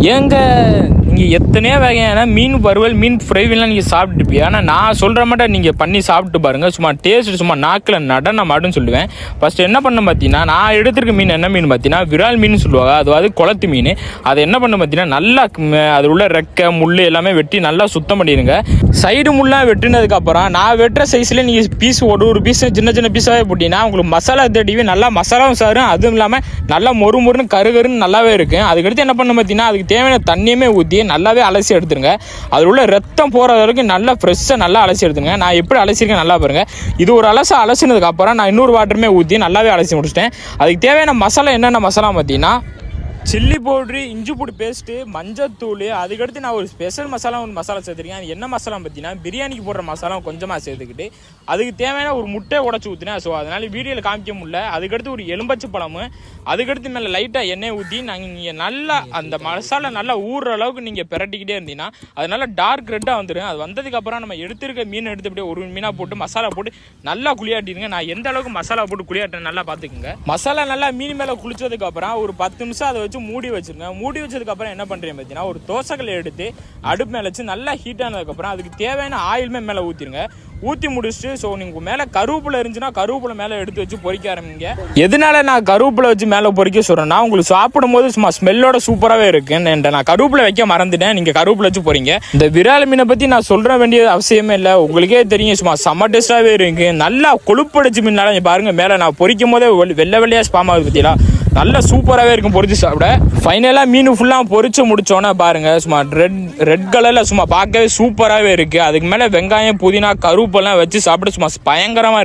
ஏங்க நீங்கள் எத்தனையோ வகையான மீன் வறுவல் மீன் ஃப்ரைவெல்லாம் நீங்கள் சாப்பிட்டுருப்பீங்க. ஆனால் நான் சொல்கிற மாட்டேன் நீங்கள் பண்ணி சாப்பிட்டு பாருங்கள். சும்மா டேஸ்ட் சும்மா நாக்கில் நடனம் ஆடுன்னு சொல்லுவேன். ஃபஸ்ட்டு என்ன பண்ண பார்த்தீங்கன்னா, நான் எடுத்துருக்க மீன் என்ன மீன் பார்த்தீங்கன்னா விரால் மீன் சொல்லுவாங்க. அதாவது குளத்து மீன். அதை என்ன பண்ண பார்த்தீங்கன்னா நல்லா அதில் உள்ள ரெக்கை முள் எல்லாமே வெட்டி நல்லா சுத்தம் பண்ணிடுங்க. சைடு முள்ளாக வெட்டினதுக்கப்புறம் நான் வெட்டுற சைஸில் நீங்கள் பீஸ் ஒரு பீஸ் சின்ன சின்ன பீஸாகவே போட்டிங்கன்னா உங்களுக்கு மசாலா தேடிவே நல்லா மசாலாவும் சாரும். அதுவும் இல்லாமல் நல்லா மொறுன்னு கருன்னு நல்லாவே இருக்கும். அதுக்கடுத்து என்ன பண்ண பார்த்தீங்கன்னா அதுக்கு தேவையான தண்ணியுமே ஊற்றி நல்லாவே அலசி எடுத்துருங்க. அதில் உள்ள ரத்தம் போகிற வரைக்கும் நல்லா ஃப்ரெஷ்ஷாக நல்லா அலசி எடுத்துருங்க. நான் எப்படி அலசிருக்கேன் நல்லா பாருங்கள். இது ஒரு அலசினதுக்கப்புறம் நான் இன்னொரு வாட்டருமே ஊற்றி நல்லாவே அலசி முடிச்சிட்டேன். அதுக்கு தேவையான மசாலா என்னென்ன மசாலா பார்த்தீங்கன்னா சில்லி பவுட்ரு, இஞ்சி பூண்டு பேஸ்ட்டு, மஞ்சத்தூள், அதுக்கடுத்து நான் ஒரு ஸ்பெஷல் மசாலா சேர்த்துருக்கேன். அது என்ன மசாலா பார்த்தீங்கன்னா பிரியாணிக்கு போடுற மசாலா கொஞ்சமாக சேர்த்துக்கிட்டு அதுக்கு தேவையான ஒரு முட்டையை உடச்சி ஊற்றினேன். ஸோ அதனால் வீடியோவில் காமிக்க முடியல. அதுக்கடுத்து ஒரு எலும்பச்சு பழமும் அதுக்கடுத்து மேலே லைட்டாக எண்ணெய் ஊற்றி நீங்கள் நல்லா அந்த மசாலா நல்லா ஊறுற அளவுக்கு நீங்கள் பிரட்டிக்கிட்டே இருந்தீங்கன்னா அது நல்லா டார்க் ரெட்டாக வந்துடும். அது வந்ததுக்கப்புறம் நம்ம எடுத்துருக்க மீன் எடுத்து அப்படியே ஒரு மீனாக போட்டு மசாலா போட்டு நல்லா குளியாட்டிடுங்க. நான் எந்த அளவுக்கு மசாலா போட்டு குளியாட்டேன் நல்லா பார்த்துக்குங்க. மசாலா நல்லா மீன் மேலே குளிச்சதுக்கப்புறம் ஒரு 10 நிமிஷம் அதை வச்சு மூடி வச்சிருங்க. மூடி வச்சதுக்கப்புறம் என்ன பண்ணுறீங்க பார்த்தீங்கன்னா ஒரு தோசைக்கல்லை எடுத்து அடுப்பு மேலே வச்சு நல்லா ஹீட் ஆனதுக்கப்புறம் அதுக்கு தேவையான ஆயிலுமே மேலே ஊற்றிடுங்க. ஊற்றி முடிச்சுட்டு ஸோ நீங்கள் மேலே கருவேப்பிலை இருந்துச்சுன்னா கருவேப்பிலை மேலே எடுத்து வச்சு பொரிக்க ஆரம்பிங்க. எதனால நான் கருவேப்பிலை வச்சு மேலே பொரிக்க சொல்கிறேன்னா உங்களுக்கு சாப்பிடும் போது சும்மா ஸ்மெல்லோட சூப்பராகவே இருக்குன்னு. நான் கருவேப்பிலை வைக்க மறந்துட்டேன். நீங்கள் கருவேப்பிலை வச்சு போறீங்க. இந்த விரால் மீனை பற்றி நான் சொல்கிற வேண்டிய அவசியமே இல்லை. உங்களுக்கே தெரியும் சும்மா செம்ம டேஸ்ட்டாகவே இருக்கு. நல்லா கொழுப்படிச்சு மீனால பாருங்கள் மேலே நான் பொரிக்கும் போதே வெள்ளையாக ஸ்பாம் ஆகுது பற்றியா நல்லா சூப்பராகவே இருக்கும் பொரிச்சு சாப்பிட. ஃபைனலாக மீன் ஃபுல்லாக பொரிச்சு முடிச்சோன்னே பாருங்கள் சும்மா ரெட் கலரில் சும்மா பார்க்கவே சூப்பராகவே இருக்குது. அதுக்கு மேலே வெங்காயம் புதினா கருவேப்பெல்லாம் வச்சு சாப்பிட சும்மா பயங்கரமாக இருக்குது.